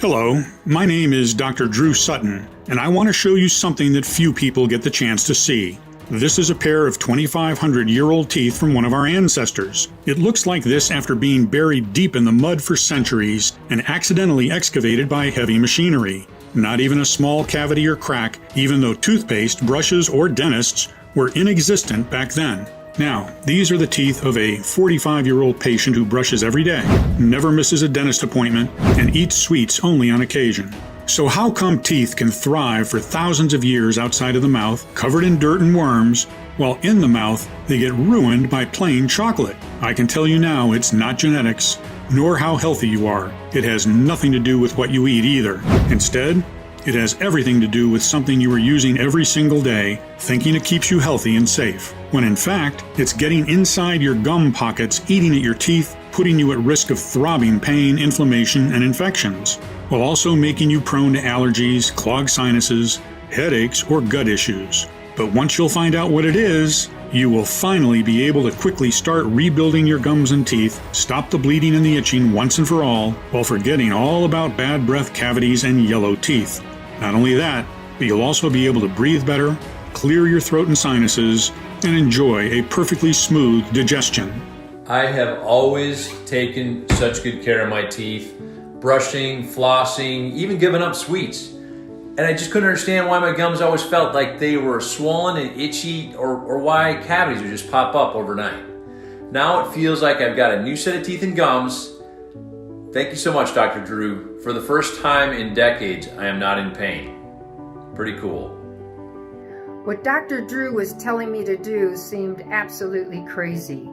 Hello, my name is Dr. Drew Sutton, and I want to show you something that few people get the chance to see. This is a pair of 2,500-year-old teeth from one of our ancestors. It looks like this after being buried deep in the mud for centuries and accidentally excavated by heavy machinery. Not even a small cavity or crack, even though toothpaste, brushes, or dentists were inexistent back then. Now, these are the teeth of a 45-year-old patient who brushes every day, never misses a dentist appointment, and eats sweets only on occasion. So how come teeth can thrive for thousands of years outside of the mouth, covered in dirt and worms, while in the mouth they get ruined by plain chocolate? I can tell you now it's not genetics, nor how healthy you are. It has nothing to do with what you eat either. Instead, it has everything to do with something you are using every single day, thinking it keeps you healthy and safe, when in fact, it's getting inside your gum pockets, eating at your teeth, putting you at risk of throbbing pain, inflammation, and infections, while also making you prone to allergies, clogged sinuses, headaches, or gut issues. But once you'll find out what it is, you will finally be able to quickly start rebuilding your gums and teeth, stop the bleeding and the itching once and for all, while forgetting all about bad breath cavities and yellow teeth. Not only that, but you'll also be able to breathe better, clear your throat and sinuses, and enjoy a perfectly smooth digestion. I have always taken such good care of my teeth, brushing, flossing, even giving up sweets. And I just couldn't understand why my gums always felt like they were swollen and itchy, or why cavities would just pop up overnight. Now it feels like I've got a new set of teeth and gums. Thank you so much, Dr. Drew. For the first time in decades, I am not in pain. Pretty cool. What Dr. Drew was telling me to do seemed absolutely crazy.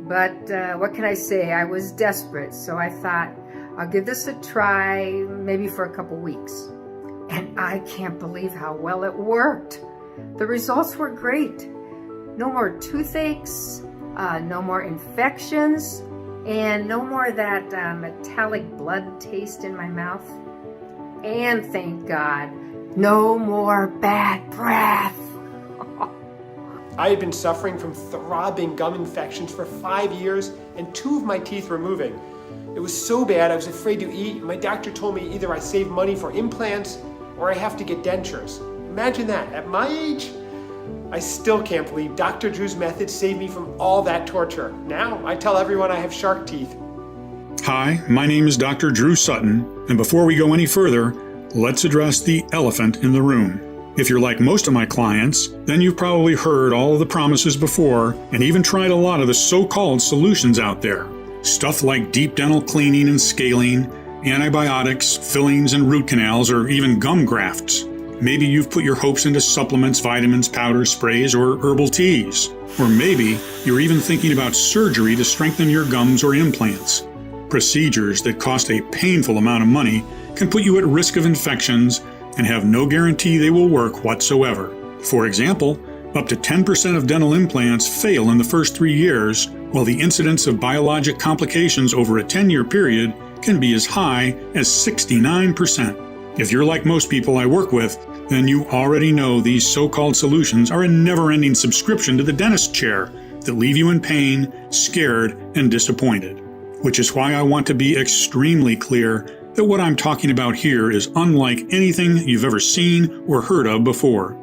But what can I say? I was desperate, so I thought, I'll give this a try, maybe for a couple weeks. And I can't believe how well it worked. The results were great. No more toothaches, no more infections, and no more of that metallic blood taste in my mouth. And thank God, no more bad breath. I had been suffering from throbbing gum infections for 5 years, and 2 of my teeth were moving. It was so bad I was afraid to eat. My doctor told me either I save money for implants or I have to get dentures. Imagine that, at my age? I still can't believe Dr. Drew's method saved me from all that torture. Now I tell everyone I have shark teeth. Hi, my name is Dr. Drew Sutton, and before we go any further, let's address the elephant in the room. If you're like most of my clients, then you've probably heard all of the promises before and even tried a lot of the so-called solutions out there. Stuff like deep dental cleaning and scaling, antibiotics, fillings and root canals, or even gum grafts. Maybe you've put your hopes into supplements, vitamins, powders, sprays, or herbal teas. Or maybe you're even thinking about surgery to strengthen your gums or implants. Procedures that cost a painful amount of money can put you at risk of infections and have no guarantee they will work whatsoever. For example, up to 10% of dental implants fail in the first 3 years, while the incidence of biologic complications over a 10-year period can be as high as 69%. If you're like most people I work with, then you already know these so-called solutions are a never-ending subscription to the dentist chair that leave you in pain, scared, and disappointed. Which is why I want to be extremely clear that what I'm talking about here is unlike anything you've ever seen or heard of before.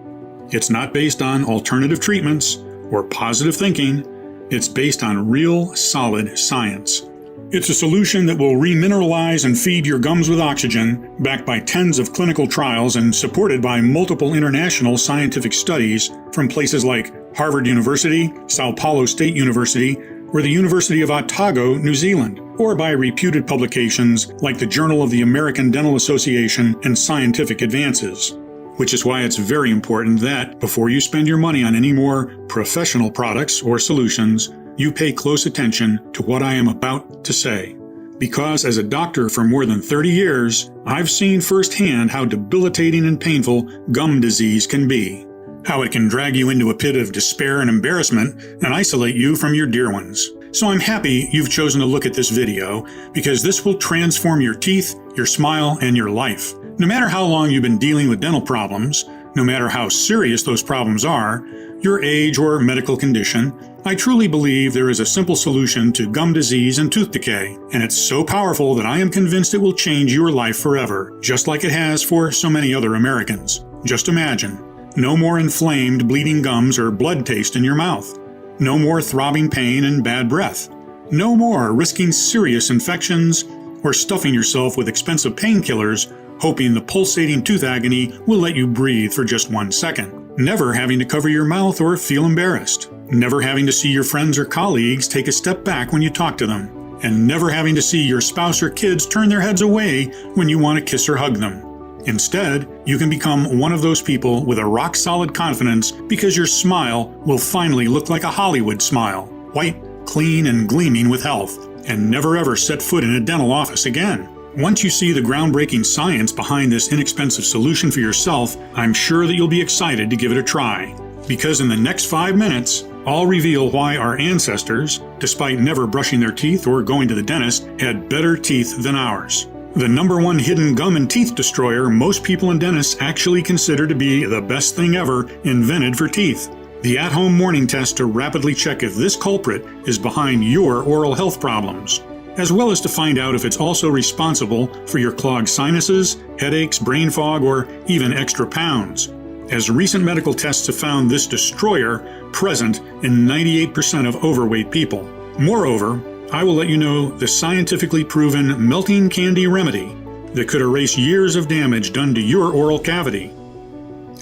It's not based on alternative treatments or positive thinking. It's based on real, solid science. It's a solution that will remineralize and feed your gums with oxygen, backed by tens of clinical trials and supported by multiple international scientific studies from places like Harvard University, Sao Paulo State University, or the University of Otago, New Zealand, or by reputed publications like the Journal of the American Dental Association and Scientific Advances. Which is why it's very important that, before you spend your money on any more professional products or solutions, you pay close attention to what I am about to say. Because as a doctor for more than 30 years, I've seen firsthand how debilitating and painful gum disease can be. How it can drag you into a pit of despair and embarrassment and isolate you from your dear ones. So I'm happy you've chosen to look at this video, because this will transform your teeth, your smile, and your life. No matter how long you've been dealing with dental problems, no matter how serious those problems are, your age, or medical condition, I truly believe there is a simple solution to gum disease and tooth decay, and it's so powerful that I am convinced it will change your life forever, just like it has for so many other Americans. Just imagine. No more inflamed, bleeding gums or blood taste in your mouth. No more throbbing pain and bad breath. No more risking serious infections or stuffing yourself with expensive painkillers, hoping the pulsating tooth agony will let you breathe for just 1 second. Never having to cover your mouth or feel embarrassed. Never having to see your friends or colleagues take a step back when you talk to them. And never having to see your spouse or kids turn their heads away when you want to kiss or hug them. Instead, you can become one of those people with a rock-solid confidence because your smile will finally look like a Hollywood smile. White, clean, and gleaming with health. And never ever set foot in a dental office again. Once you see the groundbreaking science behind this inexpensive solution for yourself, I'm sure that you'll be excited to give it a try. Because in the next 5 minutes, I'll reveal why our ancestors, despite never brushing their teeth or going to the dentist, had better teeth than ours. The #1 hidden gum and teeth destroyer most people and dentists actually consider to be the best thing ever invented for teeth. The at-home morning test to rapidly check if this culprit is behind your oral health problems, as well as to find out if it's also responsible for your clogged sinuses, headaches, brain fog, or even extra pounds. As recent medical tests have found this destroyer present in 98% of overweight people. Moreover, I will let you know the scientifically proven melting candy remedy that could erase years of damage done to your oral cavity.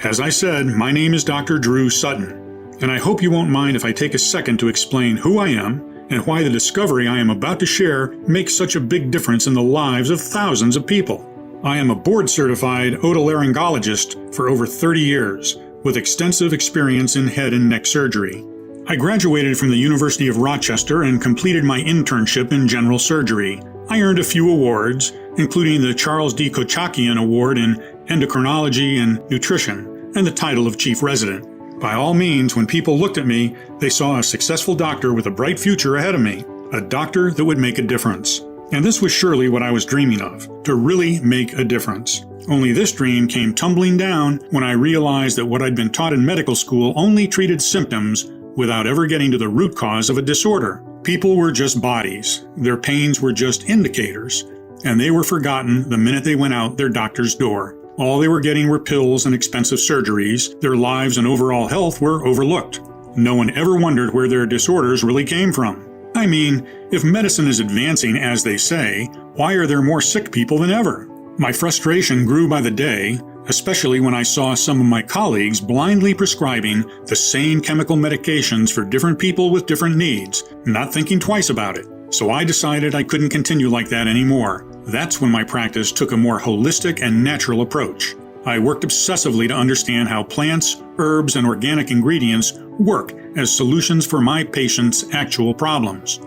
As I said, my name is Dr. Drew Sutton, and I hope you won't mind if I take a second to explain who I am and why the discovery I am about to share makes such a big difference in the lives of thousands of people. I am a board-certified otolaryngologist for over 30 years, with extensive experience in head and neck surgery. I graduated from the University of Rochester and completed my internship in general surgery. I earned a few awards, including the Charles D. Kochakian Award in Endocrinology and Nutrition, and the title of Chief Resident. By all means, when people looked at me, they saw a successful doctor with a bright future ahead of me, a doctor that would make a difference. And this was surely what I was dreaming of, to really make a difference. Only this dream came tumbling down when I realized that what I'd been taught in medical school only treated symptoms without ever getting to the root cause of a disorder. People were just bodies, their pains were just indicators, and they were forgotten the minute they went out their doctor's door. All they were getting were pills and expensive surgeries. Their lives and overall health were overlooked. No one ever wondered where their disorders really came from. I mean, if medicine is advancing as they say, why are there more sick people than ever? My frustration grew by the day, especially when I saw some of my colleagues blindly prescribing the same chemical medications for different people with different needs, not thinking twice about it. So I decided I couldn't continue like that anymore. That's when my practice took a more holistic and natural approach. I worked obsessively to understand how plants, herbs, and organic ingredients work as solutions for my patients' actual problems.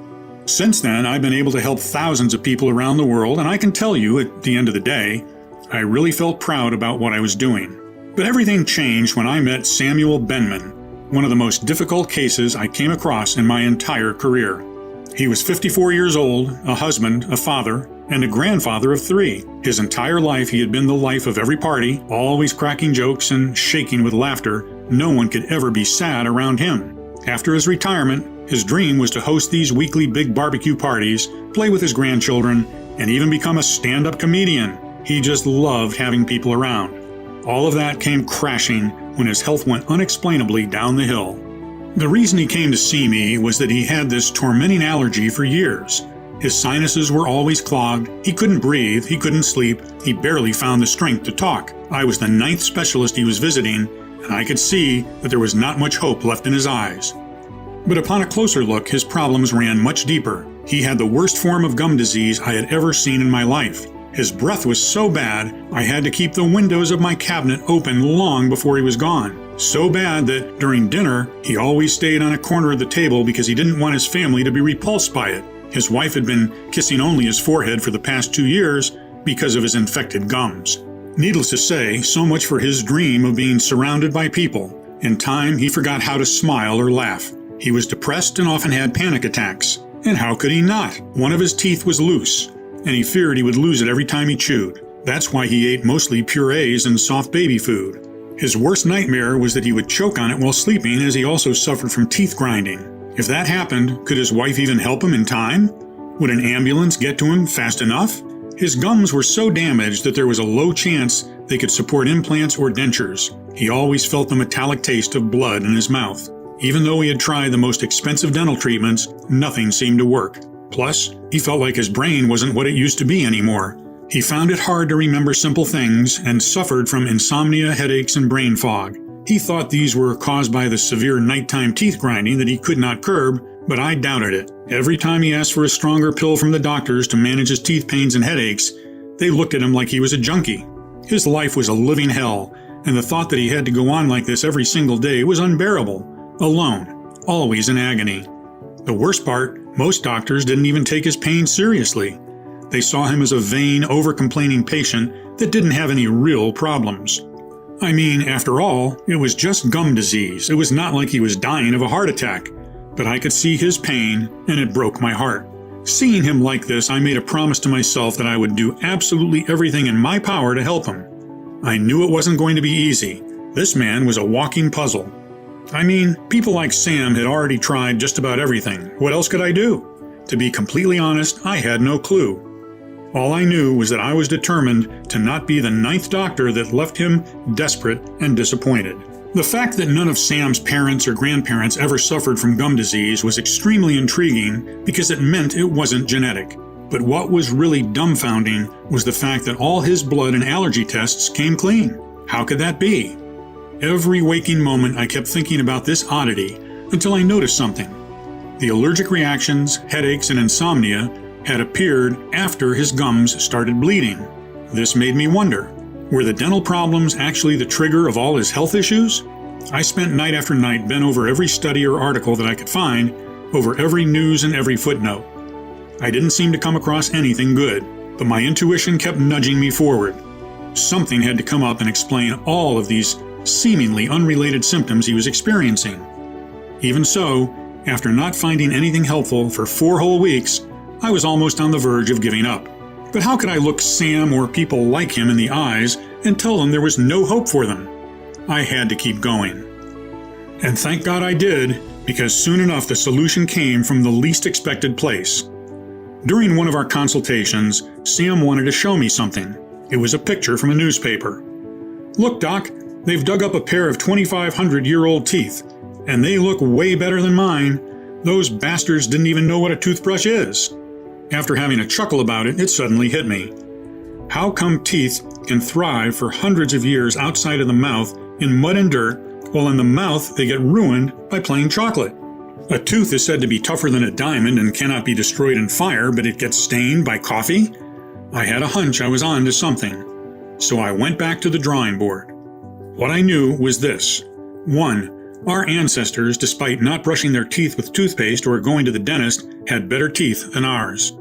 Since then, I've been able to help thousands of people around the world, and I can tell you, at the end of the day, I really felt proud about what I was doing. But everything changed when I met Samuel Benman, one of the most difficult cases I came across in my entire career. He was 54 years old, a husband, a father, and a grandfather of 3. His entire life he had been the life of every party, always cracking jokes and shaking with laughter. No one could ever be sad around him. After his retirement, his dream was to host these weekly big barbecue parties, play with his grandchildren, and even become a stand-up comedian. He just loved having people around. All of that came crashing when his health went unexplainably down the hill. The reason he came to see me was that he had this tormenting allergy for years. His sinuses were always clogged, he couldn't breathe, he couldn't sleep, he barely found the strength to talk. I was the 9th specialist he was visiting, and I could see that there was not much hope left in his eyes. But upon a closer look, his problems ran much deeper. He had the worst form of gum disease I had ever seen in my life. His breath was so bad, I had to keep the windows of my cabinet open long before he was gone. So bad that during dinner, he always stayed on a corner of the table because he didn't want his family to be repulsed by it. His wife had been kissing only his forehead for the past 2 years because of his infected gums. Needless to say, so much for his dream of being surrounded by people. In time, he forgot how to smile or laugh. He was depressed and often had panic attacks. And how could he not? One of his teeth was loose, and he feared he would lose it every time he chewed. That's why he ate mostly purees and soft baby food. His worst nightmare was that he would choke on it while sleeping, as he also suffered from teeth grinding. If that happened, could his wife even help him in time? Would an ambulance get to him fast enough? His gums were so damaged that there was a low chance they could support implants or dentures. He always felt the metallic taste of blood in his mouth. Even though he had tried the most expensive dental treatments, nothing seemed to work. Plus, he felt like his brain wasn't what it used to be anymore. He found it hard to remember simple things and suffered from insomnia, headaches, and brain fog. He thought these were caused by the severe nighttime teeth grinding that he could not curb, but I doubted it. Every time he asked for a stronger pill from the doctors to manage his teeth pains and headaches, they looked at him like he was a junkie. His life was a living hell, and the thought that he had to go on like this every single day was unbearable. Alone, always in agony. The worst part, most doctors didn't even take his pain seriously. They saw him as a vain, over-complaining patient that didn't have any real problems. I mean, after all, it was just gum disease. It was not like he was dying of a heart attack. But I could see his pain, and it broke my heart. Seeing him like this, I made a promise to myself that I would do absolutely everything in my power to help him. I knew it wasn't going to be easy. This man was a walking puzzle. I mean, people like Sam had already tried just about everything. What else could I do? To be completely honest, I had no clue. All I knew was that I was determined to not be the 9th doctor that left him desperate and disappointed. The fact that none of Sam's parents or grandparents ever suffered from gum disease was extremely intriguing because it meant it wasn't genetic. But what was really dumbfounding was the fact that all his blood and allergy tests came clean. How could that be? Every waking moment I kept thinking about this oddity until I noticed something. The allergic reactions, headaches, and insomnia had appeared after his gums started bleeding. This made me wonder, were the dental problems actually the trigger of all his health issues? I spent night after night bent over every study or article that I could find, over every news and every footnote. I didn't seem to come across anything good, but my intuition kept nudging me forward. Something had to come up and explain all of these seemingly unrelated symptoms he was experiencing. Even so, after not finding anything helpful for 4 whole weeks, I was almost on the verge of giving up. But how could I look Sam or people like him in the eyes and tell them there was no hope for them? I had to keep going. And thank God I did, because soon enough the solution came from the least expected place. During one of our consultations, Sam wanted to show me something. It was a picture from a newspaper. "Look, Doc, they've dug up a pair of 2,500-year-old teeth, and they look way better than mine. Those bastards didn't even know what a toothbrush is." After having a chuckle about it, it suddenly hit me. How come teeth can thrive for hundreds of years outside of the mouth in mud and dirt, while in the mouth they get ruined by plain chocolate? A tooth is said to be tougher than a diamond and cannot be destroyed in fire, but it gets stained by coffee? I had a hunch I was on to something, so I went back to the drawing board. What I knew was this. 1. Our ancestors, despite not brushing their teeth with toothpaste or going to the dentist, had better teeth than ours.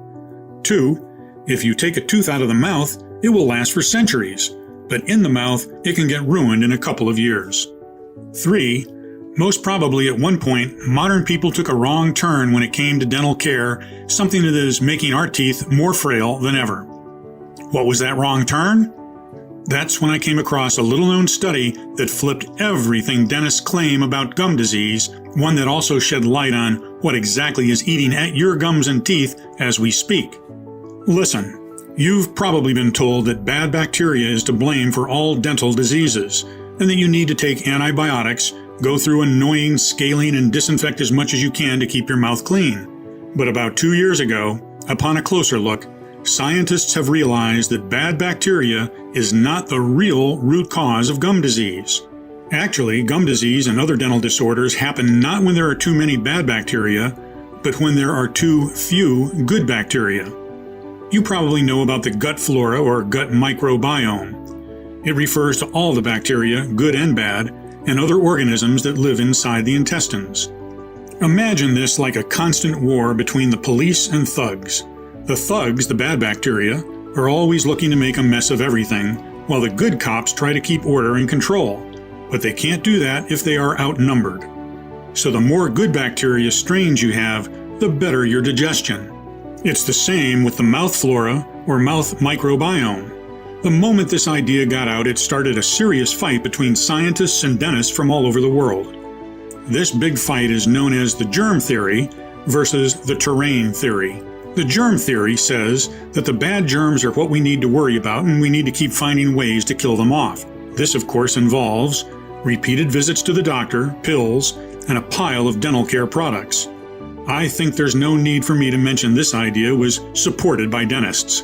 2. If you take a tooth out of the mouth, it will last for centuries, but in the mouth, it can get ruined in a couple of years. 3. Most probably at one point, modern people took a wrong turn when it came to dental care, something that is making our teeth more frail than ever. What was that wrong turn? That's when I came across a little-known study that flipped everything dentists claim about gum disease, one that also shed light on what exactly is eating at your gums and teeth as we speak. Listen, you've probably been told that bad bacteria is to blame for all dental diseases, and that you need to take antibiotics, go through annoying scaling, and disinfect as much as you can to keep your mouth clean. But about 2 years ago, upon a closer look, scientists have realized that bad bacteria is not the real root cause of gum disease. Actually, gum disease and other dental disorders happen not when there are too many bad bacteria, but when there are too few good bacteria. You probably know about the gut flora or gut microbiome. It refers to all the bacteria, good and bad, and other organisms that live inside the intestines. Imagine this like a constant war between the police and thugs. The thugs, the bad bacteria, are always looking to make a mess of everything, while the good cops try to keep order and control. But they can't do that if they are outnumbered. So the more good bacteria strains you have, the better your digestion. It's the same with the mouth flora or mouth microbiome. The moment this idea got out, it started a serious fight between scientists and dentists from all over the world. This big fight is known as the germ theory versus the terrain theory. The germ theory says that the bad germs are what we need to worry about and we need to keep finding ways to kill them off. This, of course, involves repeated visits to the doctor, pills, and a pile of dental care products. I think there's no need for me to mention this idea was supported by dentists.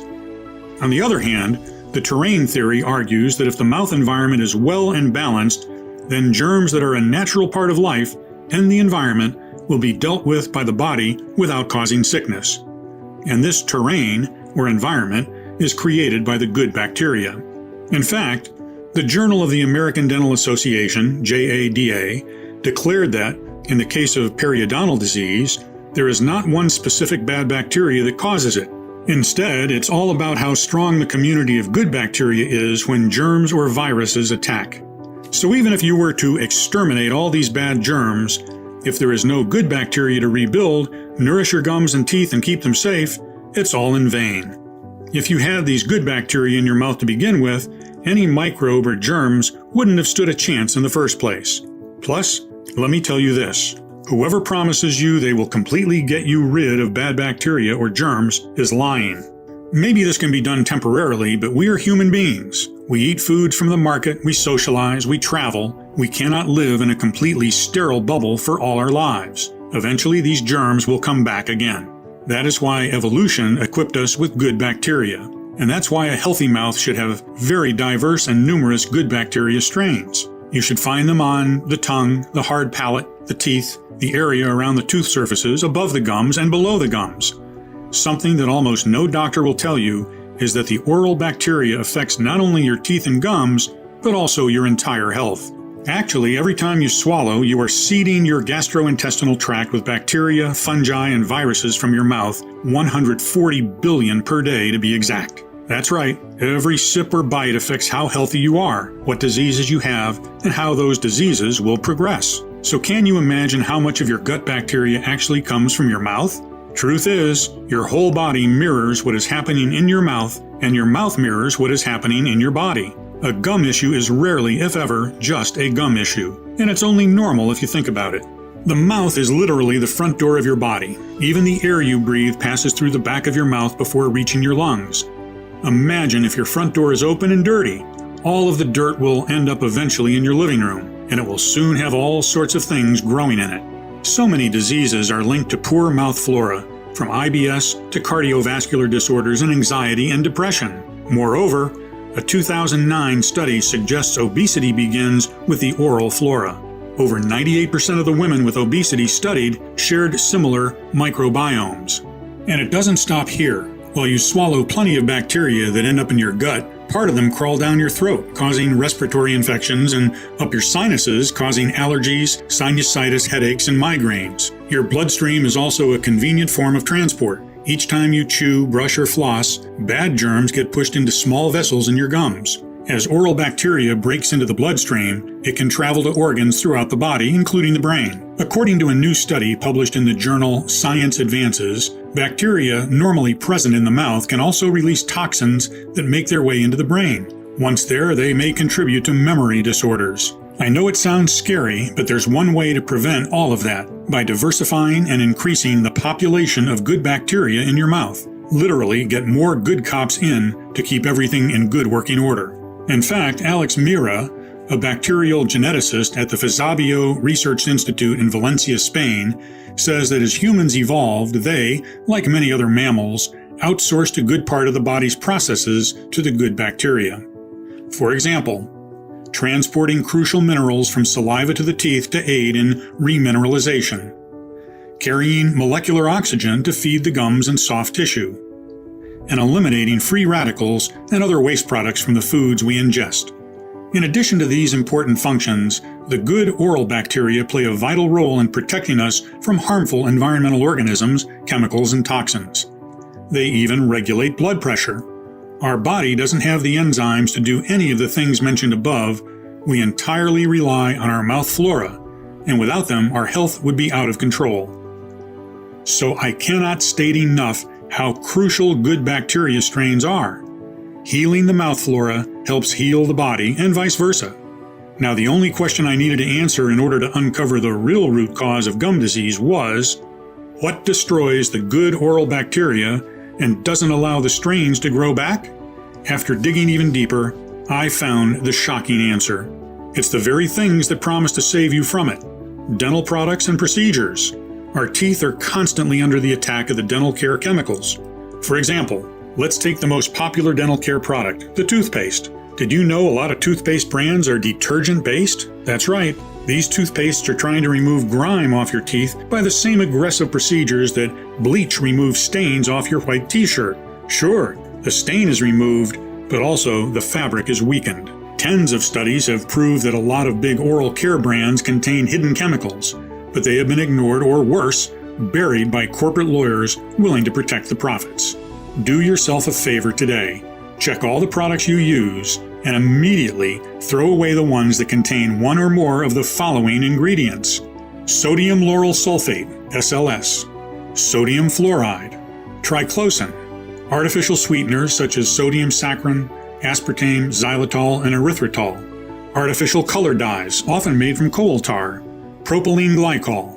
On the other hand, the terrain theory argues that if the mouth environment is well and balanced, then germs that are a natural part of life and the environment will be dealt with by the body without causing sickness. And this terrain, or environment, is created by the good bacteria. In fact, the Journal of the American Dental Association, JADA, declared that, in the case of periodontal disease, there is not one specific bad bacteria that causes it. Instead, it's all about how strong the community of good bacteria is when germs or viruses attack. So even if you were to exterminate all these bad germs, if there is no good bacteria to rebuild, nourish your gums and teeth and keep them safe, it's all in vain. If you had these good bacteria in your mouth to begin with, any microbe or germs wouldn't have stood a chance in the first place. Plus, let me tell you this. Whoever promises you they will completely get you rid of bad bacteria or germs is lying. Maybe this can be done temporarily, but we are human beings. We eat foods from the market, we socialize, we travel. We cannot live in a completely sterile bubble for all our lives. Eventually, these germs will come back again. That is why evolution equipped us with good bacteria. And that's why a healthy mouth should have very diverse and numerous good bacteria strains. You should find them on the tongue, the hard palate, the teeth, the area around the tooth surfaces, above the gums, and below the gums. Something that almost no doctor will tell you is that the oral bacteria affects not only your teeth and gums, but also your entire health. Actually, every time you swallow, you are seeding your gastrointestinal tract with bacteria, fungi, and viruses from your mouth, 140 billion per day to be exact. That's right, every sip or bite affects how healthy you are, what diseases you have, and how those diseases will progress. So can you imagine how much of your gut bacteria actually comes from your mouth? Truth is, your whole body mirrors what is happening in your mouth, and your mouth mirrors what is happening in your body. A gum issue is rarely, if ever, just a gum issue, and it's only normal if you think about it. The mouth is literally the front door of your body. Even the air you breathe passes through the back of your mouth before reaching your lungs. Imagine if your front door is open and dirty. All of the dirt will end up eventually in your living room, and it will soon have all sorts of things growing in it. So many diseases are linked to poor mouth flora, from IBS to cardiovascular disorders and anxiety and depression. Moreover, a 2009 study suggests obesity begins with the oral flora. Over 98% of the women with obesity studied shared similar microbiomes. And it doesn't stop here. While you swallow plenty of bacteria that end up in your gut, part of them crawl down your throat, causing respiratory infections, and up your sinuses, causing allergies, sinusitis, headaches, and migraines. Your bloodstream is also a convenient form of transport. Each time you chew, brush, or floss, bad germs get pushed into small vessels in your gums. As oral bacteria breaks into the bloodstream, it can travel to organs throughout the body, including the brain. According to a new study published in the journal Science Advances, bacteria normally present in the mouth can also release toxins that make their way into the brain. Once there, they may contribute to memory disorders. I know it sounds scary, but there's one way to prevent all of that, by diversifying and increasing the population of good bacteria in your mouth. Literally, get more good cops in to keep everything in good working order. In fact, Alex Mira, a bacterial geneticist at the Fizabio Research Institute in Valencia, Spain, says that as humans evolved, they, like many other mammals, outsourced a good part of the body's processes to the good bacteria. For example, transporting crucial minerals from saliva to the teeth to aid in remineralization, carrying molecular oxygen to feed the gums and soft tissue, and eliminating free radicals and other waste products from the foods we ingest. In addition to these important functions, the good oral bacteria play a vital role in protecting us from harmful environmental organisms, chemicals, and toxins. They even regulate blood pressure. Our body doesn't have the enzymes to do any of the things mentioned above. We entirely rely on our mouth flora, and without them, our health would be out of control. So I cannot state enough how crucial good bacteria strains are. Healing the mouth flora helps heal the body, and vice versa. Now, the only question I needed to answer in order to uncover the real root cause of gum disease was, what destroys the good oral bacteria and doesn't allow the strains to grow back? After digging even deeper, I found the shocking answer. It's the very things that promise to save you from it. Dental products and procedures. Our teeth are constantly under the attack of the dental care chemicals. For example, let's take the most popular dental care product, the toothpaste. Did you know a lot of toothpaste brands are detergent-based? That's right. These toothpastes are trying to remove grime off your teeth by the same aggressive procedures that bleach removes stains off your white t-shirt. Sure, the stain is removed, but also the fabric is weakened. Tens of studies have proved that a lot of big oral care brands contain hidden chemicals, but they have been ignored or worse, buried by corporate lawyers willing to protect the profits. Do yourself a favor today. Check all the products you use and immediately throw away the ones that contain one or more of the following ingredients: sodium lauryl sulfate, SLS, sodium fluoride, triclosan, artificial sweeteners such as sodium saccharin, aspartame, xylitol, and erythritol, artificial color dyes, often made from coal tar, propylene glycol,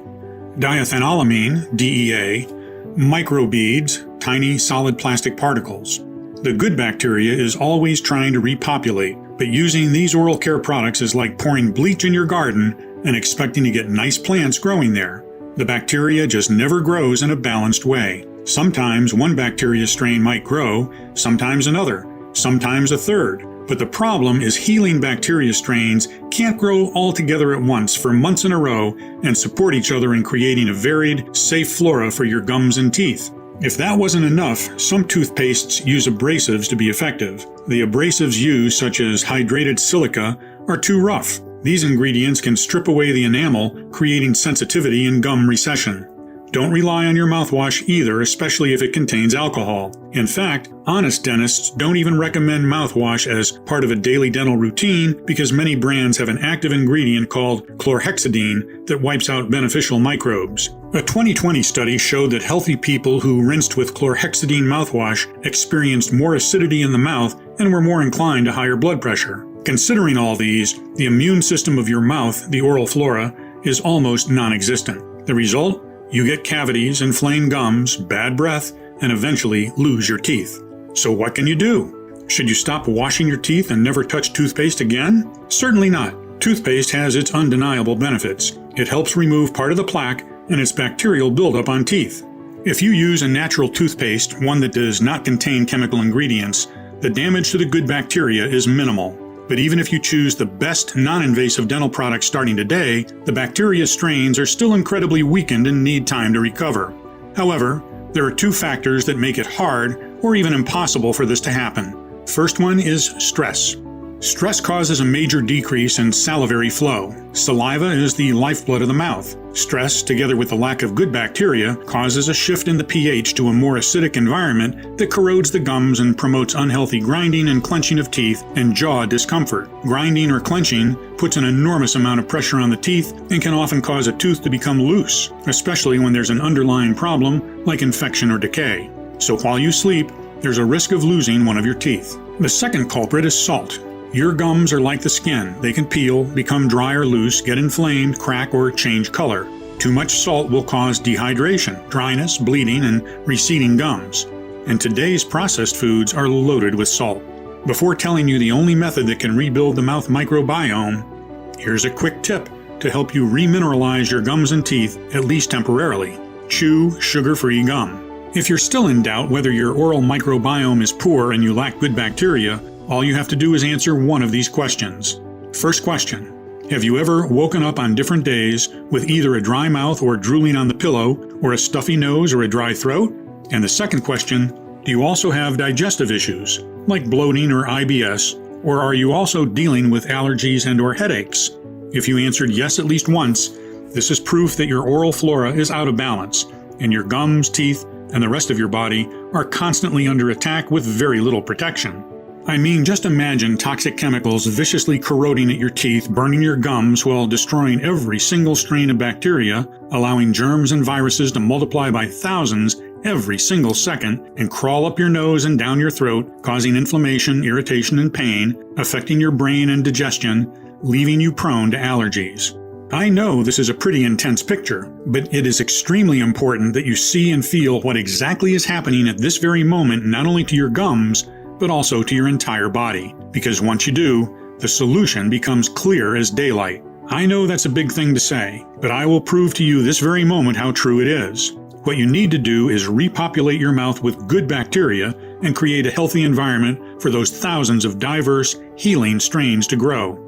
diethanolamine, DEA, microbeads, tiny solid plastic particles. The good bacteria is always trying to repopulate, but using these oral care products is like pouring bleach in your garden and expecting to get nice plants growing there. The bacteria just never grows in a balanced way. Sometimes one bacteria strain might grow, sometimes another, sometimes a third. But the problem is healing bacteria strains can't grow all together at once for months in a row and support each other in creating a varied, safe flora for your gums and teeth. If that wasn't enough, some toothpastes use abrasives to be effective. The abrasives used, such as hydrated silica, are too rough. These ingredients can strip away the enamel, creating sensitivity and gum recession. Don't rely on your mouthwash either, especially if it contains alcohol. In fact, honest dentists don't even recommend mouthwash as part of a daily dental routine because many brands have an active ingredient called chlorhexidine that wipes out beneficial microbes. A 2020 study showed that healthy people who rinsed with chlorhexidine mouthwash experienced more acidity in the mouth and were more inclined to higher blood pressure. Considering all these, the immune system of your mouth, the oral flora, is almost non-existent. The result? You get cavities, inflamed gums, bad breath, and eventually lose your teeth. So what can you do? Should you stop washing your teeth and never touch toothpaste again? Certainly not. Toothpaste has its undeniable benefits. It helps remove part of the plaque and its bacterial buildup on teeth. If you use a natural toothpaste, one that does not contain chemical ingredients, the damage to the good bacteria is minimal. But even if you choose the best non-invasive dental products starting today, the bacteria strains are still incredibly weakened and need time to recover. However, there are two factors that make it hard or even impossible for this to happen. First one is stress. Stress causes a major decrease in salivary flow. Saliva is the lifeblood of the mouth. Stress, together with the lack of good bacteria, causes a shift in the pH to a more acidic environment that corrodes the gums and promotes unhealthy grinding and clenching of teeth and jaw discomfort. Grinding or clenching puts an enormous amount of pressure on the teeth and can often cause a tooth to become loose, especially when there's an underlying problem like infection or decay. So while you sleep, there's a risk of losing one of your teeth. The second culprit is salt. Your gums are like the skin. They can peel, become dry or loose, get inflamed, crack, or change color. Too much salt will cause dehydration, dryness, bleeding, and receding gums. And today's processed foods are loaded with salt. Before telling you the only method that can rebuild the mouth microbiome, here's a quick tip to help you remineralize your gums and teeth, at least temporarily. Chew sugar-free gum. If you're still in doubt whether your oral microbiome is poor and you lack good bacteria, all you have to do is answer one of these questions. First question: have you ever woken up on different days with either a dry mouth or drooling on the pillow, or a stuffy nose or a dry throat? And the second question: do you also have digestive issues, like bloating or IBS, or are you also dealing with allergies and or headaches? If you answered yes at least once, this is proof that your oral flora is out of balance, and your gums, teeth, and the rest of your body are constantly under attack with very little protection. I mean, just imagine toxic chemicals viciously corroding at your teeth, burning your gums while destroying every single strain of bacteria, allowing germs and viruses to multiply by thousands every single second and crawl up your nose and down your throat, causing inflammation, irritation, and pain, affecting your brain and digestion, leaving you prone to allergies. I know this is a pretty intense picture, but it is extremely important that you see and feel what exactly is happening at this very moment, not only to your gums, but also to your entire body. Because once you do, the solution becomes clear as daylight. I know that's a big thing to say, but I will prove to you this very moment how true it is. What you need to do is repopulate your mouth with good bacteria and create a healthy environment for those thousands of diverse, healing strains to grow.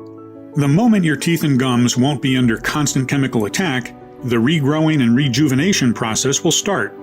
The moment your teeth and gums won't be under constant chemical attack, the regrowing and rejuvenation process will start.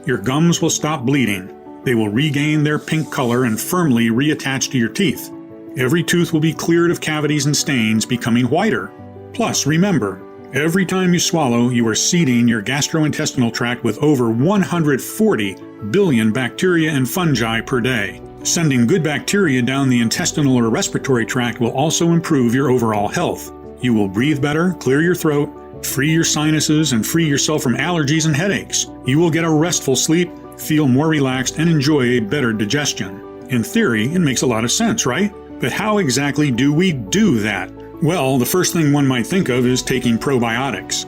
Your gums will stop bleeding. They will regain their pink color and firmly reattach to your teeth. Every tooth will be cleared of cavities and stains, becoming whiter. Plus, remember, every time you swallow, you are seeding your gastrointestinal tract with over 140 billion bacteria and fungi per day. Sending good bacteria down the intestinal or respiratory tract will also improve your overall health. You will breathe better, clear your throat, free your sinuses, and free yourself from allergies and headaches. You will get a restful sleep, feel more relaxed, and enjoy a better digestion. In theory, it makes a lot of sense, right? But how exactly do we do that? Well, the first thing one might think of is taking probiotics.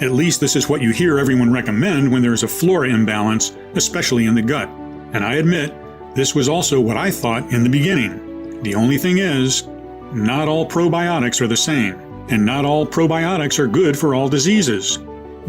At least this is what you hear everyone recommend when there is a flora imbalance, especially in the gut. And I admit, this was also what I thought in the beginning. The only thing is, not all probiotics are the same, and not all probiotics are good for all diseases.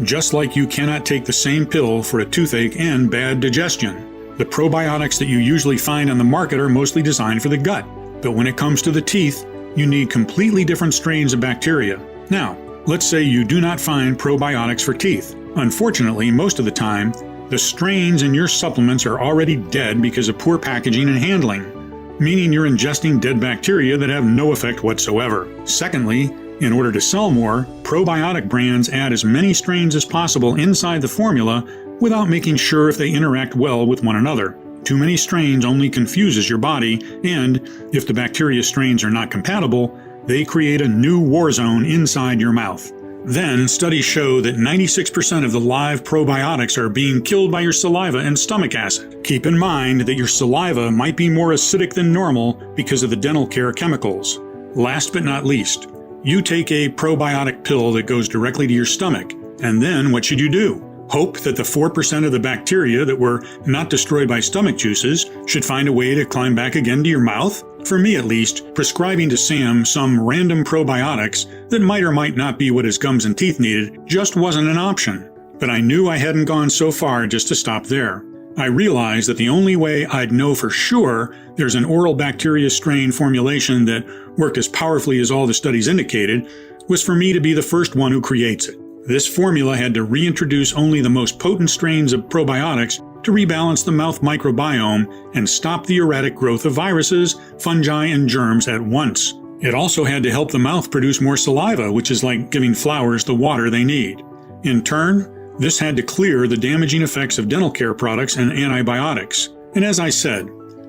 Just like you cannot take the same pill for a toothache and bad digestion. The probiotics that you usually find on the market are mostly designed for the gut, but when it comes to the teeth, you need completely different strains of bacteria. Now, let's say you do not find probiotics for teeth. Unfortunately, most of the time, the strains in your supplements are already dead because of poor packaging and handling, meaning you're ingesting dead bacteria that have no effect whatsoever. Secondly, in order to sell more, probiotic brands add as many strains as possible inside the formula without making sure if they interact well with one another. Too many strains only confuses your body, and if the bacteria strains are not compatible, they create a new war zone inside your mouth. Then, studies show that 96% of the live probiotics are being killed by your saliva and stomach acid. Keep in mind that your saliva might be more acidic than normal because of the dental care chemicals. Last but not least, you take a probiotic pill that goes directly to your stomach, and then what should you do? Hope that the 4% of the bacteria that were not destroyed by stomach juices should find a way to climb back again to your mouth? For me at least, prescribing to Sam some random probiotics that might or might not be what his gums and teeth needed just wasn't an option. But I knew I hadn't gone so far just to stop there. I realized that the only way I'd know for sure there's an oral bacteria strain formulation that worked as powerfully as all the studies indicated was for me to be the first one who creates it. This formula had to reintroduce only the most potent strains of probiotics to rebalance the mouth microbiome and stop the erratic growth of viruses, fungi, and germs at once. It also had to help the mouth produce more saliva, which is like giving flowers the water they need. In turn, this had to clear the damaging effects of dental care products and antibiotics. And as I said,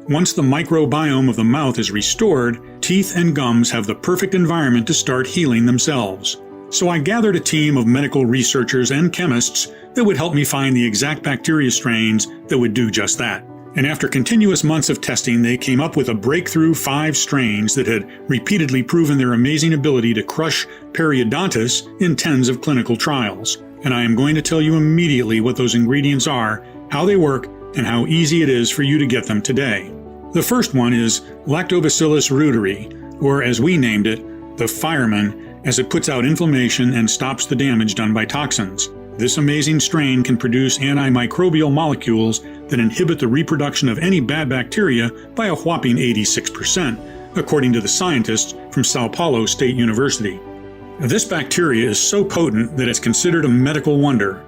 once the microbiome of the mouth is restored, teeth and gums have the perfect environment to start healing themselves. So I gathered a team of medical researchers and chemists that would help me find the exact bacteria strains that would do just that. And after continuous months of testing, they came up with a breakthrough 5 strains that had repeatedly proven their amazing ability to crush periodontitis in tens of clinical trials. And I am going to tell you immediately what those ingredients are, how they work, and how easy it is for you to get them today. The first one is Lactobacillus reuteri, or as we named it, the fireman, as it puts out inflammation and stops the damage done by toxins. This amazing strain can produce antimicrobial molecules that inhibit the reproduction of any bad bacteria by a whopping 86%, according to the scientists from Sao Paulo State University. This bacteria is so potent that it's considered a medical wonder.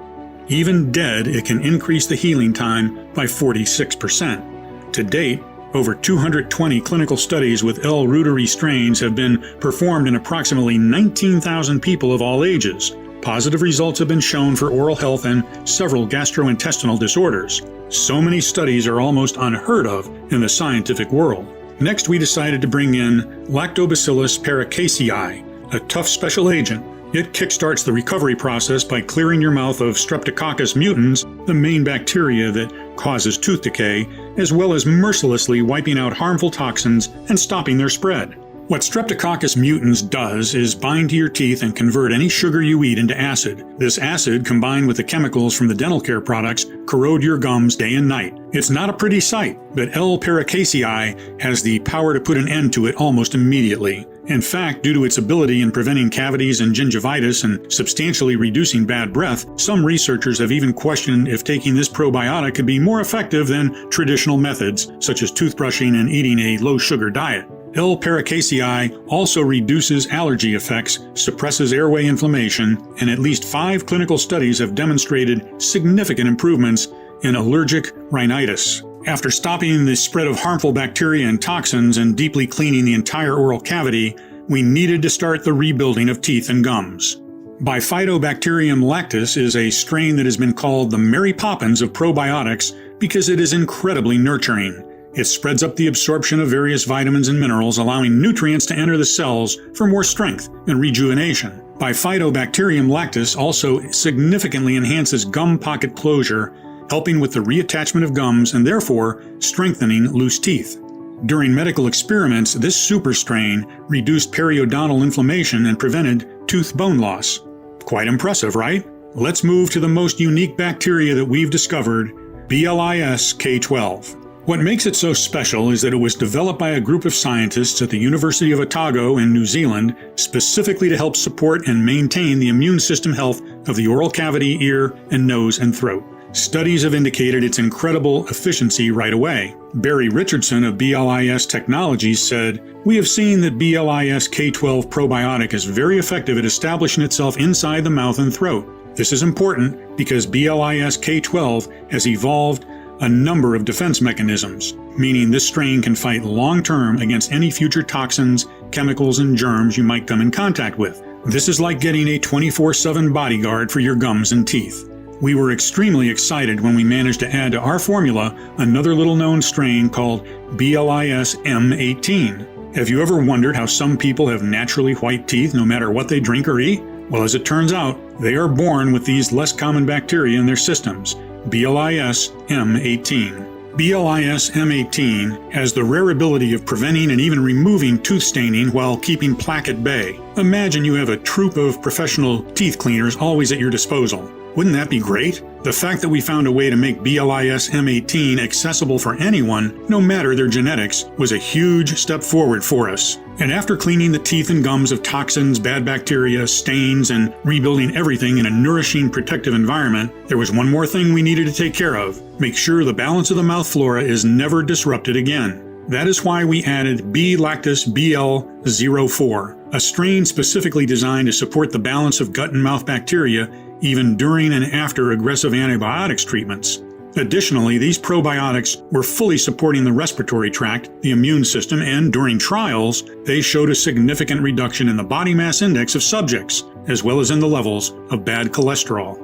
Even dead, it can increase the healing time by 46%. To date, over 220 clinical studies with L. reuteri strains have been performed in approximately 19,000 people of all ages. Positive results have been shown for oral health and several gastrointestinal disorders. So many studies are almost unheard of in the scientific world. Next, we decided to bring in Lactobacillus paracasei, a tough special agent. It kickstarts the recovery process by clearing your mouth of Streptococcus mutans, the main bacteria that causes tooth decay, as well as mercilessly wiping out harmful toxins and stopping their spread. What Streptococcus mutans does is bind to your teeth and convert any sugar you eat into acid. This acid, combined with the chemicals from the dental care products, corrode your gums day and night. It's not a pretty sight, but L. paracasei has the power to put an end to it almost immediately. In fact, due to its ability in preventing cavities and gingivitis and substantially reducing bad breath, some researchers have even questioned if taking this probiotic could be more effective than traditional methods, such as toothbrushing and eating a low-sugar diet. L. paracasei also reduces allergy effects, suppresses airway inflammation, and at least 5 clinical studies have demonstrated significant improvements in allergic rhinitis. After stopping the spread of harmful bacteria and toxins and deeply cleaning the entire oral cavity, we needed to start the rebuilding of teeth and gums. Bifidobacterium lactis is a strain that has been called the Mary Poppins of probiotics because it is incredibly nurturing. It spreads up the absorption of various vitamins and minerals, allowing nutrients to enter the cells for more strength and rejuvenation. Bifidobacterium lactis also significantly enhances gum pocket closure, helping with the reattachment of gums and therefore strengthening loose teeth. During medical experiments, this super strain reduced periodontal inflammation and prevented tooth bone loss. Quite impressive, right? Let's move to the most unique bacteria that we've discovered, BLIS K12. What makes it so special is that it was developed by a group of scientists at the University of Otago in New Zealand specifically to help support and maintain the immune system health of the oral cavity, ear, and nose and throat. Studies have indicated its incredible efficiency right away. Barry Richardson of BLIS Technologies said, "We have seen that BLIS K12 probiotic is very effective at establishing itself inside the mouth and throat. This is important because BLIS K12 has evolved a number of defense mechanisms, meaning this strain can fight long-term against any future toxins, chemicals, and germs you might come in contact with. This is like getting a 24/7 bodyguard for your gums and teeth." We were extremely excited when we managed to add to our formula another little-known strain called BLIS M18. Have you ever wondered how some people have naturally white teeth no matter what they drink or eat? Well, as it turns out, they are born with these less common bacteria in their systems. BLIS M18. BLIS M18 has the rare ability of preventing and even removing tooth staining while keeping plaque at bay. Imagine you have a troupe of professional teeth cleaners always at your disposal. Wouldn't that be great? The fact that we found a way to make BLIS M18 accessible for anyone, no matter their genetics, was a huge step forward for us. And after cleaning the teeth and gums of toxins, bad bacteria, stains, and rebuilding everything in a nourishing, protective environment, there was one more thing we needed to take care of. Make sure the balance of the mouth flora is never disrupted again. That is why we added B-Lactis BL04, a strain specifically designed to support the balance of gut and mouth bacteria even during and after aggressive antibiotics treatments. Additionally, these probiotics were fully supporting the respiratory tract, the immune system, and during trials, they showed a significant reduction in the body mass index of subjects, as well as in the levels of bad cholesterol.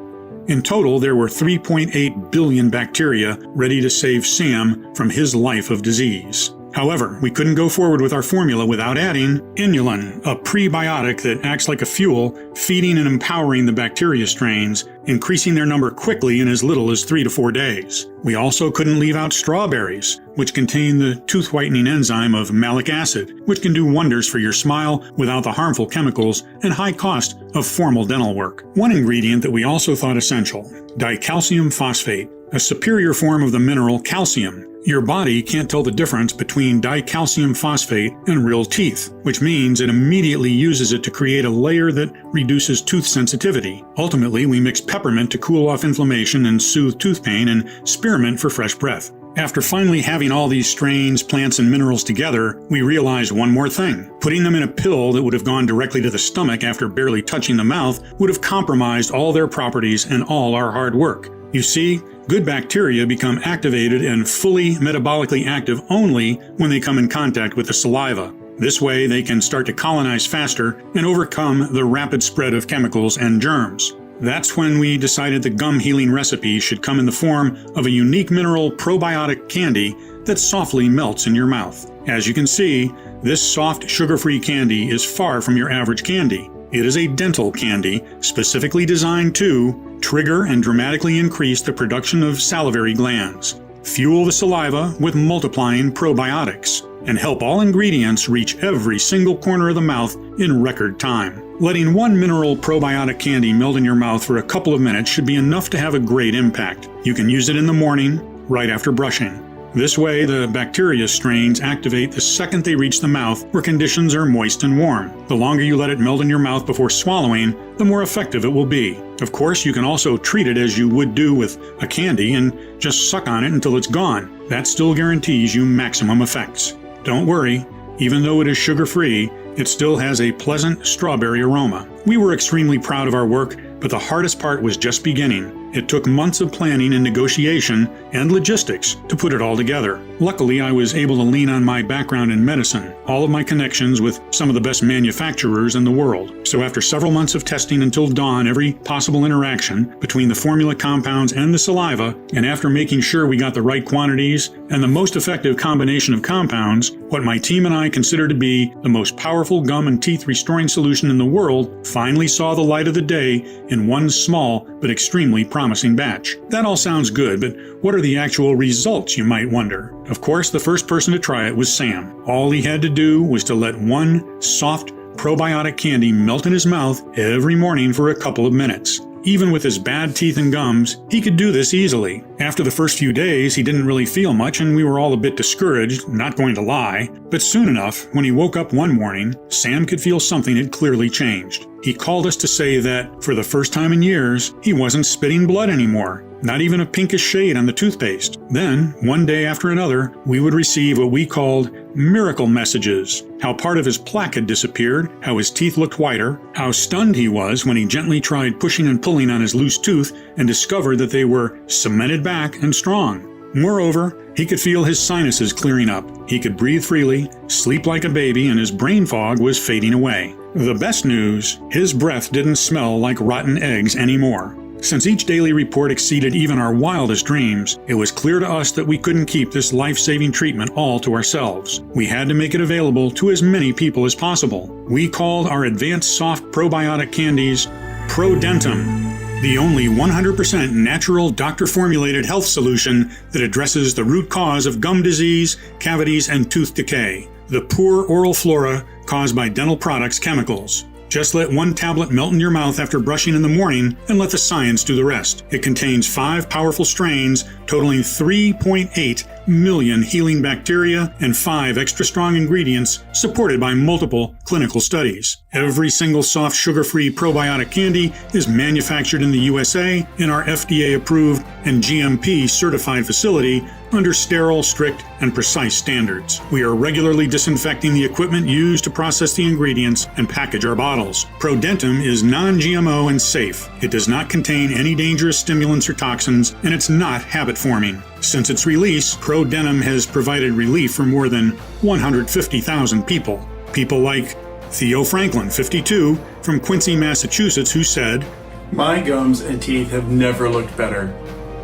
In total, there were 3.8 billion bacteria ready to save Sam from his life of disease. However, we couldn't go forward with our formula without adding inulin, a prebiotic that acts like a fuel, feeding and empowering the bacteria strains, increasing their number quickly in as little as 3 to 4 days. We also couldn't leave out strawberries, which contain the tooth whitening enzyme of malic acid, which can do wonders for your smile without the harmful chemicals and high cost of formal dental work. One ingredient that we also thought essential, dicalcium phosphate, a superior form of the mineral calcium. Your body can't tell the difference between dicalcium phosphate and real teeth, which means it immediately uses it to create a layer that reduces tooth sensitivity. Ultimately, we mix peppermint to cool off inflammation and soothe tooth pain, and spearmint for fresh breath. After finally having all these strains, plants, and minerals together, we realized one more thing. Putting them in a pill that would have gone directly to the stomach after barely touching the mouth would have compromised all their properties and all our hard work. You see, good bacteria become activated and fully metabolically active only when they come in contact with the saliva. This way, they can start to colonize faster and overcome the rapid spread of chemicals and germs. That's when we decided the gum healing recipe should come in the form of a unique mineral probiotic candy that softly melts in your mouth. As you can see, this soft, sugar-free candy is far from your average candy. It is a dental candy specifically designed to trigger and dramatically increase the production of salivary glands, fuel the saliva with multiplying probiotics, and help all ingredients reach every single corner of the mouth in record time. Letting one mineral probiotic candy melt in your mouth for a couple of minutes should be enough to have a great impact. You can use it in the morning, right after brushing. This way, the bacteria strains activate the second they reach the mouth where conditions are moist and warm. The longer you let it melt in your mouth before swallowing, the more effective it will be. Of course, you can also treat it as you would do with a candy and just suck on it until it's gone. That still guarantees you maximum effects. Don't worry, even though it is sugar-free, it still has a pleasant strawberry aroma. We were extremely proud of our work, but the hardest part was just beginning. It took months of planning and negotiation and logistics to put it all together. Luckily, I was able to lean on my background in medicine, all of my connections with some of the best manufacturers in the world. So after several months of testing until dawn every possible interaction between the formula compounds and the saliva, and after making sure we got the right quantities and the most effective combination of compounds, what my team and I consider to be the most powerful gum and teeth restoring solution in the world finally saw the light of the day in one small but extremely promising batch. That all sounds good, but what are the actual results, you might wonder? Of course, the first person to try it was Sam. All he had to do was to let one soft probiotic candy melt in his mouth every morning for a couple of minutes. Even with his bad teeth and gums, he could do this easily. After the first few days, he didn't really feel much and we were all a bit discouraged, not going to lie. But soon enough, when he woke up one morning, Sam could feel something had clearly changed. He called us to say that, for the first time in years, he wasn't spitting blood anymore. Not even a pinkish shade on the toothpaste. Then, one day after another, we would receive what we called miracle messages. How part of his plaque had disappeared, how his teeth looked whiter, how stunned he was when he gently tried pushing and pulling on his loose tooth and discovered that they were cemented back and strong. Moreover, he could feel his sinuses clearing up. He could breathe freely, sleep like a baby, and his brain fog was fading away. The best news, his breath didn't smell like rotten eggs anymore. Since each daily report exceeded even our wildest dreams, it was clear to us that we couldn't keep this life-saving treatment all to ourselves. We had to make it available to as many people as possible. We called our advanced soft probiotic candies ProDentum, the only 100% natural doctor-formulated health solution that addresses the root cause of gum disease, cavities, and tooth decay, the poor oral flora caused by dental products chemicals. Just let one tablet melt in your mouth after brushing in the morning and let the science do the rest. It contains 5 powerful strains totaling 3.8 million healing bacteria and 5 extra strong ingredients supported by multiple clinical studies. Every single soft sugar-free probiotic candy is manufactured in the USA in our FDA-approved and GMP-certified facility under sterile, strict, and precise standards. We are regularly disinfecting the equipment used to process the ingredients and package our bottles. ProDentum is non-GMO and safe. It does not contain any dangerous stimulants or toxins, and it's not habit-forming. Since its release, ProDentum has provided relief for more than 150,000 people. People like Theo Franklin, 52, from Quincy, Massachusetts, who said, "My gums and teeth have never looked better.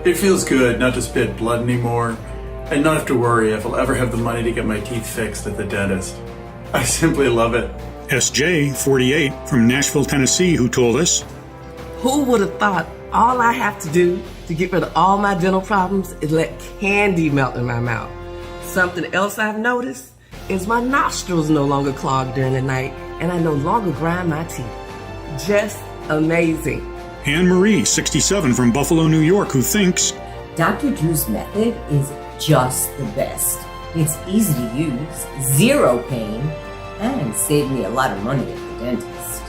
It feels good not to spit blood anymore, and not have to worry if I'll ever have the money to get my teeth fixed at the dentist. I simply love it." SJ, 48, from Nashville, Tennessee, who told us, "Who would have thought all I have to do to get rid of all my dental problems is let candy melt in my mouth? Something else I've noticed is my nostrils no longer clog during the night, and I no longer grind my teeth. Just amazing." Anne Marie, 67, from Buffalo, New York, who thinks, Dr. Drew's method is just the best. It's easy to use, zero pain, and saved me a lot of money at the dentist.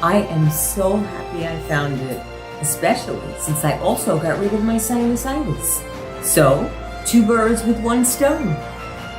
I am so happy I found it, especially since I also got rid of my sinusitis. So, 2 birds with 1 stone.